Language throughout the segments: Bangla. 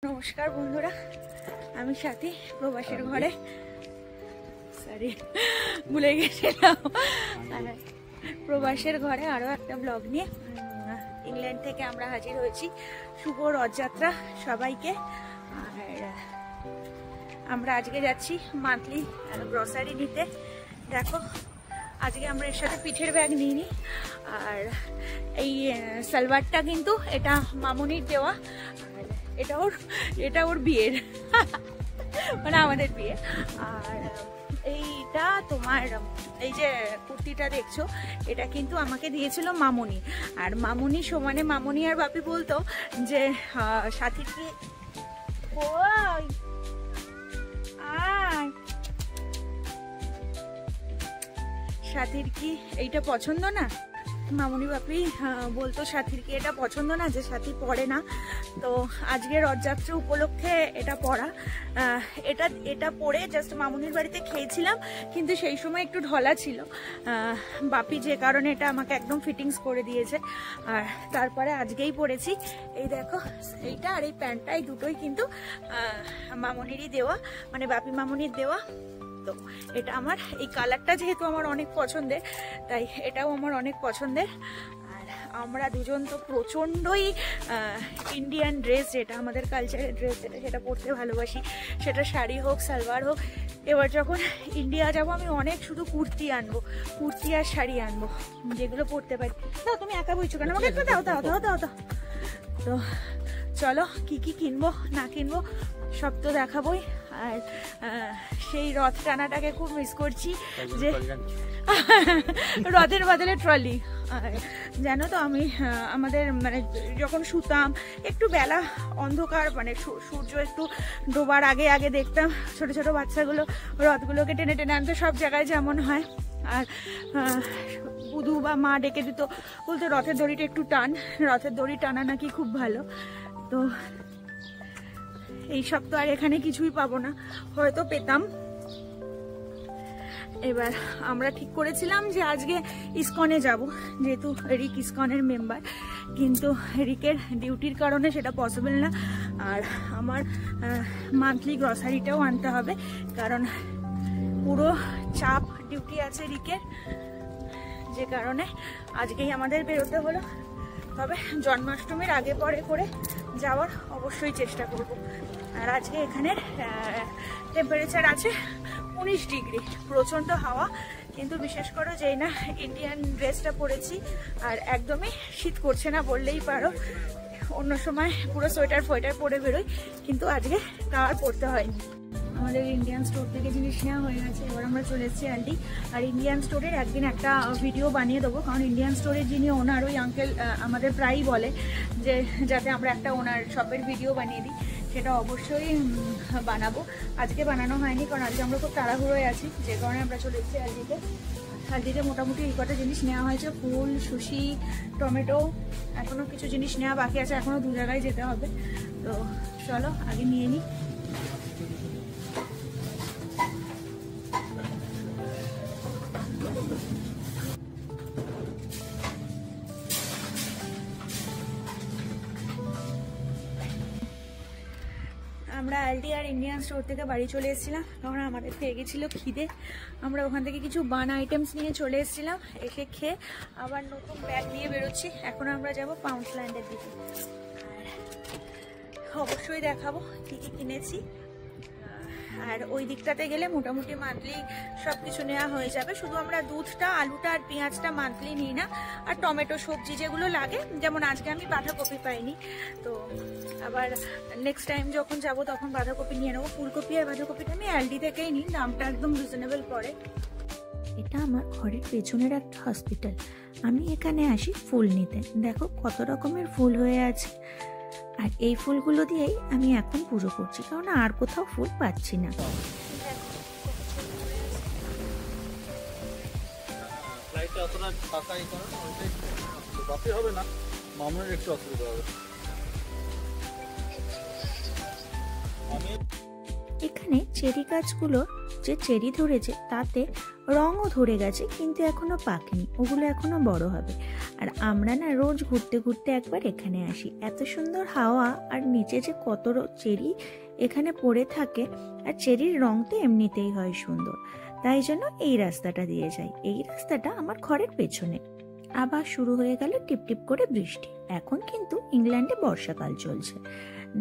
নমস্কার বন্ধুরা, আমি সাথী প্রবাসের ঘরে ভুলে গেছিলাম প্রবাসের ঘরে আরো একটা ব্লগ নিয়ে ইংল্যান্ড থেকে আমরা হাজির হয়েছি। শুভ রথযাত্রা সবাইকে। আর আমরা আজকে যাচ্ছি মান্থলি গ্রসারি নিতে। দেখো আজকে আমরা এর সাথে পিঠের ব্যাগ নিইনি। আর এই সালোয়ারটা কিন্তু এটা মামুনির দেওয়া, এটা ওর বিয়ের মানে আমাদের বিয়ে। আর এইটা তোমার এই যে কুর্তিটা দেখছো এটা কিন্তু আমাকে দিয়েছিল মামুনি। আর মামুনি সমানে মামুনি আর বাপি বলতো যে সাথীর কি সাথীর কি এইটা পছন্দ না। মামুনি বাপি বলতো সাথীর কি এটা পছন্দ না, যে সাথী পরে না। তো আজকে রথযাত্রা উপলক্ষে এটা পরা, এটা পরে জাস্ট মামুনির বাড়িতে খেয়েছিলাম, কিন্তু সেই সময় একটু ঢলা ছিল। বাপি যে কারণে এটা আমাকে একদম ফিটিংস করে দিয়েছে। আর তারপরে আজকেই পরেছি। এই দেখো এইটা আর এই প্যান্টটা, এই দুটোই কিন্তু মামুনিরই দেওয়া, মানে বাপি মামুনির দেওয়া। তো এটা আমার এই কালারটা যেহেতু আমার অনেক পছন্দের, তাই এটাও আমার অনেক পছন্দের। আর আমরা দুজন তো প্রচণ্ডই ইন্ডিয়ান ড্রেস, যেটা আমাদের কালচারের ড্রেস, সেটা পরতে ভালোবাসি। সেটা শাড়ি হোক সালোয়ার হোক। এবার যখন ইন্ডিয়া যাবো আমি অনেক শুধু কুর্তি আনবো, কুর্তি আর শাড়ি আনবো, যেগুলো পরতে পারি। দাও তুমি একা বইছো কেন, আমাকে একটু দাও দাও দাও দাও দাও। তো চলো কি কি কিনবো না কিনবো সব তো দেখাবোই। আর সেই রথ টানাটাকে খুব মিস করছি, যে রথের বদলে ট্রলি। জানো তো আমি আমাদের মানে যখন শুতাম একটু বেলা অন্ধকার, মানে সূর্য একটু ডোবার আগে আগে দেখতাম ছোট ছোট বাচ্চাগুলো রথগুলোকে টেনে টেনে আনতো, সব জায়গায় যেমন হয়। আর বুধু বা মা ডেকে দিত, বলতো রথের দড়িটা একটু টান, রথের দড়ি টানা নাকি খুব ভালো। তো এইসব তো আর এখানে কিছুই পাবো না, হয়তো পেতাম। এবার আমরা ঠিক করেছিলাম যে আজকে ইসকনে যাব, যেহেতু রিক ইসকনের মেম্বার, কিন্তু রিকের ডিউটির কারণে সেটা পসিবল না। আর আমার মান্থলি গ্রসারিটাও আনতে হবে, কারণ পুরো চাপ ডিউটি আছে রিকের, যে কারণে আজকেই আমাদের বেরোতে হলো। তবে জন্মাষ্টমীর আগে পরে করে যাওয়ার অবশ্যই চেষ্টা করব। আর আজকে এখানে টেম্পারেচার আছে 19 ডিগ্রি, প্রচণ্ড হাওয়া। কিন্তু বিশেষ করে যেই না ইন্ডিয়ান ড্রেসটা পরেছি, আর একদমই শীত করছে না বললেই পারো। অন্য সময় পুরো সোয়েটার ফোয়েটার পরে বেরোই, কিন্তু আজকে তা আর পরতে হয়নি। আমাদের ইন্ডিয়ান স্টোর থেকে জিনিস নেওয়া হয়ে গেছে, এবার আমরা চলে এসেছি আন্টি। আর ইন্ডিয়ান স্টোরের একদিন একটা ভিডিও বানিয়ে দেবো, কারণ ইন্ডিয়ান স্টোরের যিনি ওনার, ওই আঙ্কেল আমাদের প্রায়ই বলে যে যাতে আমরা একটা ওনার শপের ভিডিও বানিয়ে দিই, সেটা অবশ্যই বানাবো। আজকে বানানো হয়নি, কারণ আজকে আমরা খুব তাড়াহুড়োয় আছি, যে কারণে আমরা চলে এসেছি আলদিতে। আলদিতে মোটামুটি এই কটা জিনিস নেওয়া হয়েছে, ফুল, সুশি, টমেটো, এখনও কিছু জিনিস নেওয়া বাকি আছে, এখনও 2 জায়গায় যেতে হবে। তো চলো আগে নিয়ে নিই। আমরা আলডি আর ইন্ডিয়ান স্টোর থেকে বাড়ি চলে এসেছিলাম, কারণ আমাদের পেয়ে গেছিলো খিদে। আমরা ওখান থেকে কিছু বান আইটেমস নিয়ে চলে এসেছিলাম, এসে খেয়ে আবার নতুন ব্যাগ নিয়ে বেরোচ্ছি। এখন আমরা যাব পাউন্ডল্যান্ডের দিকে, আর অবশ্যই দেখাবো কী কী কিনেছি। আর ওই দিকটাতে গেলে মোটামুটি মান্থলি সব কিছু নেওয়া হয়ে যাবে। শুধু আমরা দুধটা, আলুটা আর পেঁয়াজটা মান্থলি নিই না, আর টমেটো, সবজি যেগুলো লাগে, যেমন আজকে আমি বাঁধাকপি পাইনি, তো আবার নেক্সট টাইম যখন যাব তখন বাঁধাকপি নিয়ে নেবো। ফুলকপি আর বাঁধাকপিটা আমি এলডি থেকেই নিই, দামটা একদম রিজনেবল পড়ে। এটা আমার ঘরের পেছনের একটা হসপিটাল। আমি এখানে আসি ফুল নিতে। দেখো কত রকমের ফুল হয়ে আছে, আর এই ফুলগুলো দিয়েই আমি এখন পুজো করছি, কারণ আর কোথাও ফুল পাচ্ছি না। এখানে চেরি গাছগুলো যে চেরি ধরেছে তাতে রঙও ধরে গেছে, কিন্তু এখনো পাকেনি, ওগুলো এখনো বড় হবে। আর আমরা না রোজ ঘুরতে ঘুরতে একবার এখানে আসি, এত সুন্দর হাওয়া, আর নিচে যে কত চেরি এখানে পড়ে থাকে, আর চেরির রং তো এমনিতেই হয় সুন্দর, তাই জন্য এই রাস্তাটা দিয়ে যাই। এই রাস্তাটা আমার ঘরের পেছনে। আবার শুরু হয়ে গেল টিপটিপ করে বৃষ্টি। এখন কিন্তু ইংল্যান্ডে বর্ষাকাল চলছে।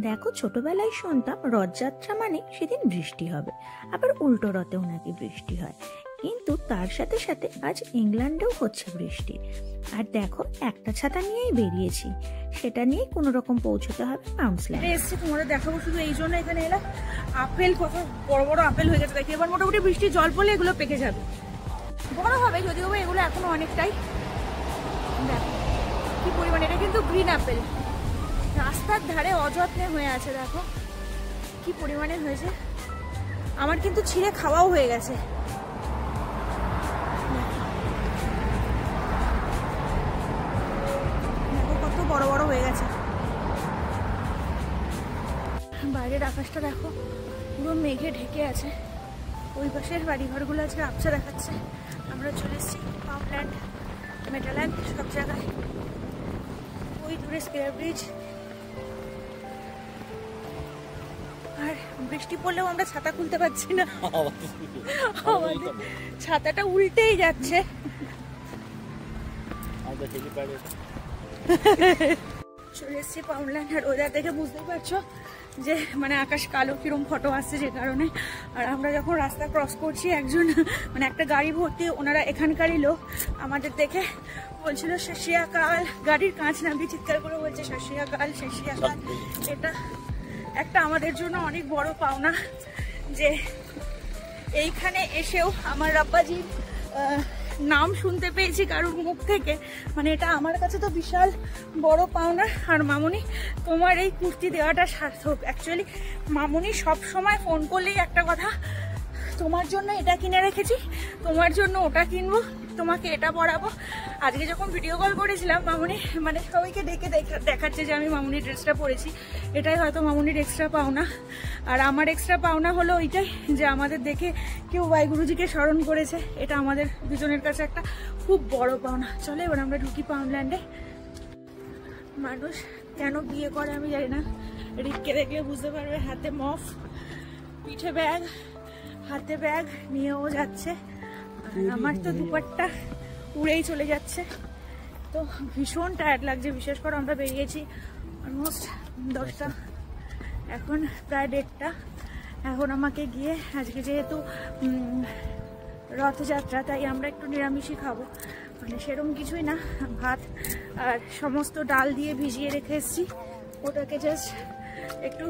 দেখো, ছোটবেলায় শুনতাম রথযাত্রা মানে সেদিন বৃষ্টি হবে, আবার উল্টো রথেও নাকি বৃষ্টি হয়, কিন্তু তার সাথে সাথে আজ ইংল্যান্ডেও হচ্ছে বৃষ্টি। আর দেখো, একটা ছাতা নিয়েই বেরিয়েছি, সেটা নিয়ে কোনো রকম পৌঁছতে হবে মাউন্টসল্যান্ড। এসছি তোমাদের দেখাবো শুধু এই জন্য এখানে এলাম। আপেল কত বড় বড় আপেল হয়ে গেছে দেখি, এবার মোটামুটি বৃষ্টি জল পড়লে এগুলো পেকে যাবে, বড় হবে যদিও বা এগুলো এখনো অনেকটাই। দেখো কি পরিমাণ, এটা কিন্তু গ্রিন আপেল, রাস্তার ধারে অযত্নে হয়ে আছে, দেখো কি পরিমাণে হয়েছে। আমার কিন্তু ছিঁড়ে খাওয়াও হয়ে গেছে। দেখো কত বড় বড় হয়ে গেছে। বাইরের আকাশটা দেখো, পুরো মেঘে ঢেকে আছে। ওই পাশের বাড়িঘরগুলো আজকে আবছা দেখাচ্ছে। আমরা চলে এসেছি পামল্যান্ড, মেটাল্যান্ড, সব জায়গায়। ওই দূরে স্কেয়ার ব্রিজ। আর বৃষ্টি পড়লেও আমরা ছাতা খুলতে পারছি না, আমাদের ছাতাটা উল্টেই যাচ্ছে। চলে এসেছি পামল্যান্ড, আর ওদের দেখে বুঝতেই পারছো যে মানে আকাশ কালো কিরম ফটো আসছে যে কারণে। আর আমরা যখন রাস্তা ক্রস করছি, একজন মানে একটা গাড়ি ভর্তি ওনারা এখানকারই লোক, আমাদের দেখে বলছিল শশিয়াকাল, গাড়ির কাঁচ নামিয়ে চিৎকার করে বলছে শশিয়াকাল শশিয়াকাল। এটা একটা আমাদের জন্য অনেক বড় পাওনা যে এইখানে এসেও আমার আব্বাজির নাম শুনতে পেয়েছি কারোর মুখ থেকে, মানে এটা আমার কাছে তো বিশাল বড় পাওনা। আর মামুনি, তোমার এই কুর্তি দেওয়াটা সার্থক। অ্যাকচুয়ালি মামুনি সব সময় ফোন করলেই একটা কথা, তোমার জন্য এটা কিনে রেখেছি, তোমার জন্য ওটা কিনবো, তোমাকে এটা পরাবো। আজকে যখন ভিডিও কল করেছিলাম, মামুনি মানে সবাইকে ডেকে দেখাচ্ছে যে আমি মামুনির ড্রেসটা পরেছি। এটাই হয়তো মামুনির এক্সট্রা পাওনা। আর আমার এক্সট্রা পাওনা হলো ওইটাই যে আমাদের দেখে কেউ ওয়াইগুরুজিকে স্মরণ করেছে। এটা আমাদের দুজনের কাছে একটা খুব বড় পাওনা। চলো এবার আমরা ঢুকি পামল্যান্ডে। মানুষ কেন বিয়ে করে আমি জানি না, রিককে দেখলে বুঝতে পারবে। হাতে মফ, পিঠে ব্যাগ, হাতে ব্যাগ নিয়েও যাচ্ছে। আমার তো দুপাট্টা উড়েই চলে যাচ্ছে, তো ভীষণ টায়ার্ড লাগছে। বিশেষ করে আমরা বেরিয়েছি অলমোস্ট 10টা, এখন প্রায় 1:30। এখন আমাকে গিয়ে, আজকে যেহেতু রথযাত্রা, তাই আমরা একটু নিরামিষই খাবো, মানে সেরকম কিছুই না। ভাত আর সমস্ত ডাল দিয়ে ভিজিয়ে রেখে এসেছি, ওটাকে জাস্ট একটু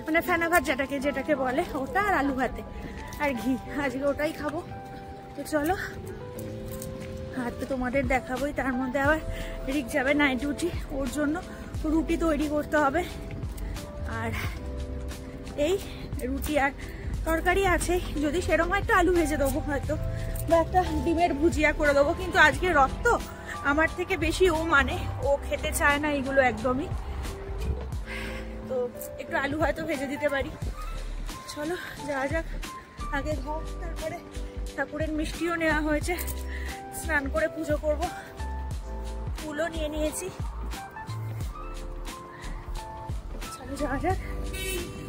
মানে ফেনা ভাত যেটাকে বলে, ওটা আর আলু ভাতে আর ঘি, আজকে ওটাই খাবো। তো চলো, আর তো তোমাদের দেখাবোই। তার মধ্যে আবার রিক যাবে নাইট ডিউটি, ওর জন্য রুটি তৈরি করতে হবে। আর এই রুটি আর তরকারি আছে, যদি সেরকম একটা আলু ভেজে দেবো হয়তো, বা একটা ডিমের ভুজিয়া করে দেবো। কিন্তু আজকে রথ তো, আমার থেকে বেশি ও মানে, ও খেতে চায় না এগুলো একদমই, তো একটু আলু হয়তো ভেজে দিতে পারি। চলো যাওয়া যাক। আগে ঘর, তারপরে ঠাকুরের মিষ্টিও নেওয়া হয়েছে, স্নান করে পুজো করব, ফুলও নিয়ে নিয়েছি। চলো যাওয়া যাক।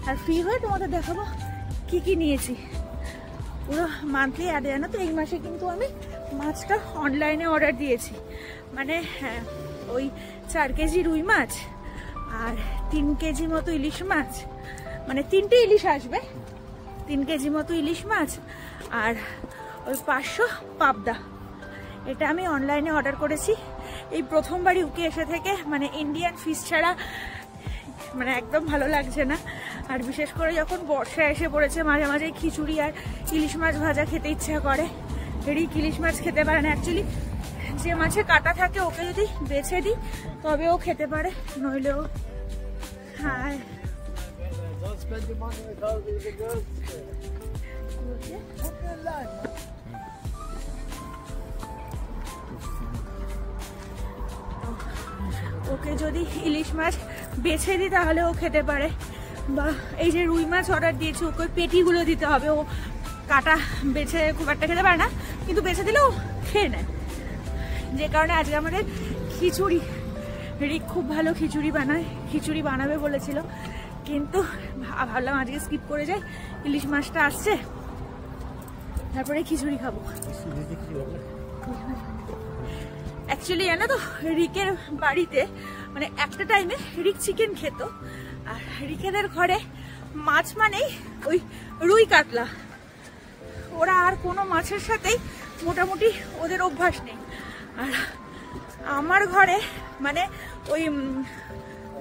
আর ফ্রি হয়ে তোমাদের দেখাবো কি কি নিয়েছি। পুরো মান্থলি অ্যাডে, জানো তো এই মাসে কিন্তু আমি মাছটা অনলাইনে অর্ডার দিয়েছি। মানে হ্যাঁ, ওই 4 কেজি রুই মাছ আর 3 কেজি মতো ইলিশ মাছ, মানে 3টে ইলিশ আসবে, 3 কেজি মতো ইলিশ মাছ আর ওই 500 পাবদা। এটা আমি অনলাইনে অর্ডার করেছি। এই প্রথমবার ইউকে এসে থেকে মানে ইন্ডিয়ান ফিশ ছাড়া মানে একদম ভালো লাগছে না। আর বিশেষ করে যখন বর্ষা এসে পড়েছে, মাঝে মাঝে খিচুড়ি আর ইলিশ মাছ ভাজা খেতে ইচ্ছা করে। রিক ইলিশ মাছ খেতে পারে না। অ্যাকচুয়ালি যে মাছে কাটা থাকে ওকে যদি বেছে দিই তবে ও খেতে পারে, নইলেও হ্যাঁ। ওকে যদি ইলিশ মাছ বেছে দিই তাহলে ও খেতে পারে, বা এই যে রুই মাছ অর্ডার দিয়েছি, ওকে পেটিগুলো দিতে হবে। ও কাটা বেছে খুব একটা খেতে পারে না, কিন্তু বেছে দিলেও খেয়ে নেয়। যে কারণে আজকে আমাদের খিচুড়ি, রিক খুব ভালো খিচুড়ি বানায়, খিচুড়ি বানাবে বলেছিল, কিন্তু ভাবলাম আজকে স্কিপ করে যাই, ইলিশ মাছটা আসছে তারপরে খিচুড়ি খাবো। অ্যাকচুয়ালি জানো তো, রিকের বাড়িতে মানে একটা টাইমে রিক চিকেন খেত, আর রিকেদের ঘরে মাছ মানেই ওই রুই কাতলা, ওরা আর কোনো মাছের সাথেই মোটামুটি ওদের অভ্যাস নেই। আর আমার ঘরে মানে ওই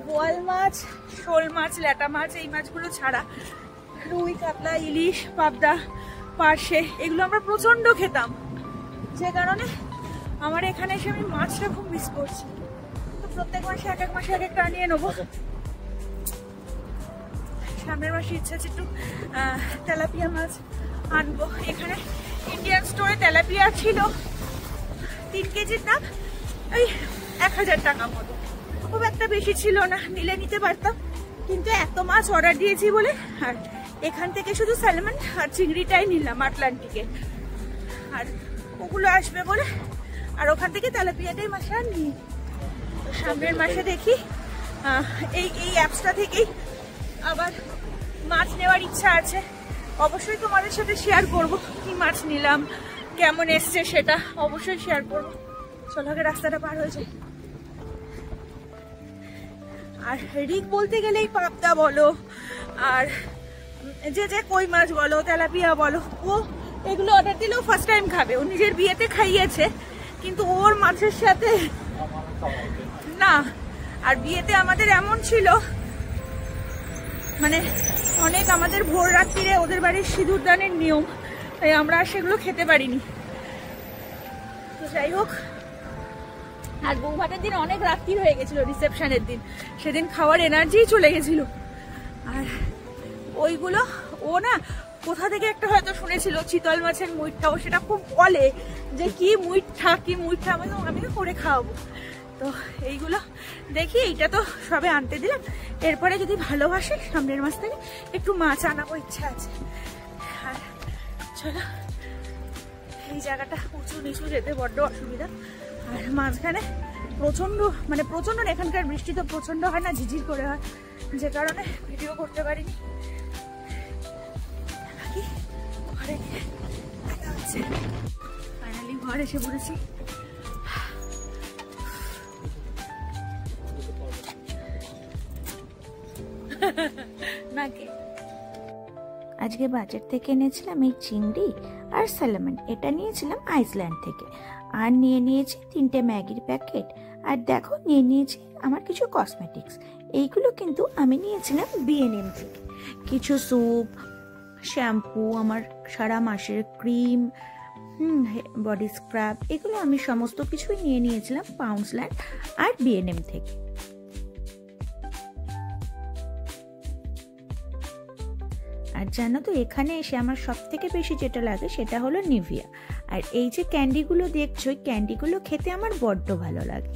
বোয়াল মাছ, শোল মাছ, ল্যাটা মাছ, এই মাছগুলো ছাড়া রুই কাতলা, ইলিশ, পাবদা, পার্শে এগুলো আমরা প্রচন্ড খেতাম। যে কারণে আমার এখানে এসে আমি মাছটা খুব মিস করছি। তো প্রত্যেক মাসে এক মাসে এক একটা নিয়ে নেবো। সামনের মাসে ইচ্ছা আছে একটু তেলাপিয়া মাছ আনবো। এখানে ইন্ডিয়ান স্টোরে তেলাপিয়া ছিল 3 কেজির দাম ওই 1000 টাকা মতো, খুব একটা বেশি ছিল না, নিলে নিতে পারতাম, কিন্তু এত মাছ অর্ডার দিয়েছি বলে আর এখান থেকে শুধু স্যালমন আর চিংড়িটাই নিলাম আটলান্টিকে, আর ওগুলো আসবে বলে আর ওখান থেকে তেলাপিয়াটাই মাছটা নিই। সামনের মাসে দেখি এই অ্যাপসটা থেকেই আবার মাছ নেওয়ার ইচ্ছা আছে। অবশ্যই তোমাদের সাথে শেয়ার করব কি মাছ নিলাম, কেমন এসছে সেটা অবশ্যই শেয়ার করবো। চলো আগে রাস্তাটা পার হয়ে যায়। আর রিক বলতে গেলে এই পাবদা বলো আর যে কই মাছ বলো, তেলাপিয়া বলো, ও এগুলো অর্ডার দিলেও ফার্স্ট টাইম খাবে। ও নিজের বিয়েতে খাইয়েছে, কিন্তু ওর মাছের সাথে না। আর বিয়েতে আমাদের এমন ছিল, মানে অনেক আমাদের ভোর রাত্রিরে ওদের বাড়ির সিঁদুর দানের নিয়ম, তাই আমরা আর সেগুলো খেতে পারিনি। তো যাই হোক, আর বৌভাতের দিন অনেক রাত্রি হয়ে গেছিল, রিসেপশনের দিন, সেদিন খাওয়ার এনার্জি চলে গেছিল। আর ওইগুলো ও না কোথা থেকে একটা হয়তো শুনেছিল চিতল মাছের মুইঠা, ও সেটা খুব বলে যে কি মুইঠা কি মুইঠা, আমি তো করে খাওয়াবো। তো এইগুলো দেখি, এইটা তো সবে আনতে দিলাম, এরপরে যদি ভালোবাসে সামনের মাস থেকে একটু মাছ আনাবো ইচ্ছা আছে। আর চলো, এই জায়গাটা উঁচু নিচু যেতে বড্ড অসুবিধা, আর মাঝখানে প্রচন্ড মানে প্রচন্ড এখানকার বৃষ্টি তো প্রচন্ড হয় না, ঝিঝির করে হয়, যে কারণে ভিডিও করতে পারিনি। ঘরে গিয়ে দেখা হচ্ছে। ফাইনালি ঘর এসে পড়েছি। নাকি আজকে বাজার থেকে এনেছিলাম এই চিংড়ি আর স্যালমন, এটা নিয়েছিলাম আইসল্যান্ড থেকে, আর নিয়ে নিয়েছি 3টে ম্যাগির প্যাকেট, আর দেখো নিয়ে নিয়েছি আমার কিছু কসমেটিক্স। এইগুলো কিন্তু আমি নিয়েছিলাম B&M থেকে, কিছু স্যুপ, শ্যাম্পু, আমার সারা মাসের ক্রিম, বডি স্ক্রাব, এগুলো আমি সমস্ত কিছুই নিয়ে নিয়েছিলাম পাউন্ডসল্যান্ড আর B&M থেকে। আর জানো তো, এখানে এসে আমার সব থেকে বেশি যেটা লাগে সেটা হলো নিভিয়া। আর এই যে ক্যান্ডিগুলো দেখছো, এই ক্যান্ডিগুলো খেতে আমার বড্ড ভালো লাগে।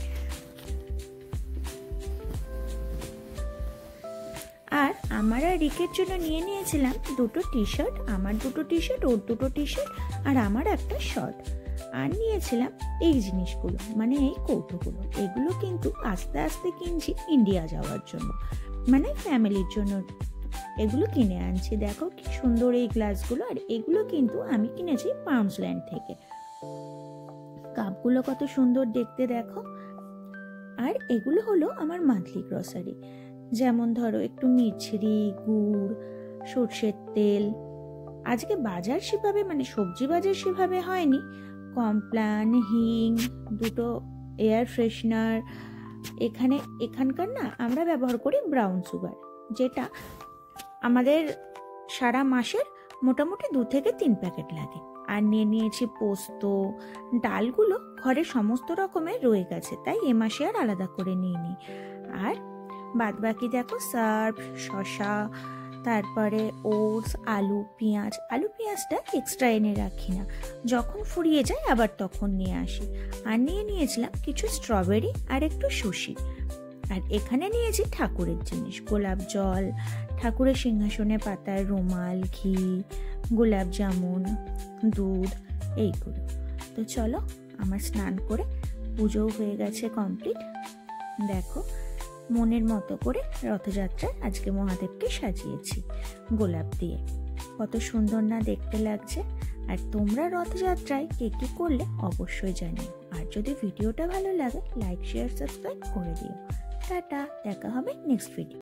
আর আমার আর রিকের জন্য নিয়ে নিয়েছিলাম 2টো টি-শার্ট, আমার 2টো টি-শার্ট, ওর 2টো টি-শার্ট, আর আমার একটা শর্ট। আর নিয়েছিলাম এই জিনিসগুলো, মানে এই কৌটোগুলো। এগুলো কিন্তু আস্তে আস্তে কিনছি ইন্ডিয়া যাওয়ার জন্য, মানে ফ্যামিলির জন্য এগুলো কিনে আনছি। দেখো কি সুন্দর এই গ্লাসগুলো, আর এগুলো কিন্তু আমি কিনেছি পাউন্ডসল্যান্ড থেকে। কাপগুলো কত সুন্দর দেখতে দেখো। আর এগুলো হলো আমার মান্থলি গ্রসারি, যেমন ধরো একটু মিছরি, গুড়, সর্ষের তেল। আজকে বাজার সেভাবে মানে সবজি বাজার সেভাবে হয়নি। কমপ্লান, হিং, 2টো এয়ার ফ্রেশনার। এখানকার না আমরা ব্যবহার করি ব্রাউন সুগার, যেটা আমাদের সারা মাসের মোটামুটি 2 থেকে 3 প্যাকেট লাগে। আর নিয়ে নিয়েছি পোস্ত। ডালগুলো ঘরে সমস্ত রকমের রয়ে গেছে, তাই এ মাসে আর আলাদা করে নিইনি। আর বাদ বাকি দেখো সার্ফ, শসা, তারপরে ওটস, আলু, পেঁয়াজ। আলু পেঁয়াজটা এক্সট্রা এনে রাখি না, যখন ফুরিয়ে যায় আবার তখন নিয়ে আসি। আর নিয়ে নিয়েছিলাম কিছু স্ট্রবেরি আর একটু সুশি। আর এখানে নিয়েছি ঠাকুরের জিনিস, গোলাপ জল, ঠাকুরের সিংহাসনে পাতায় রুমাল, ঘি, গোলাপ জামুন, দুধ এইগুলো। তো চলো, আমার স্নান করে পুজোও হয়ে গেছে কমপ্লিট। দেখো মনের মতো করে রথযাত্রায় আজকে মহাদেবকে সাজিয়েছি গোলাপ দিয়ে। কত সুন্দর না দেখতে লাগছে। আর তোমরা রথযাত্রায় কে কী করলে অবশ্যই জানিও। আর যদি ভিডিওটা ভালো লাগে লাইক, শেয়ার, সাবস্ক্রাইব করে দিও। টাটা, দেখা হবে নেক্সট ভিডিও।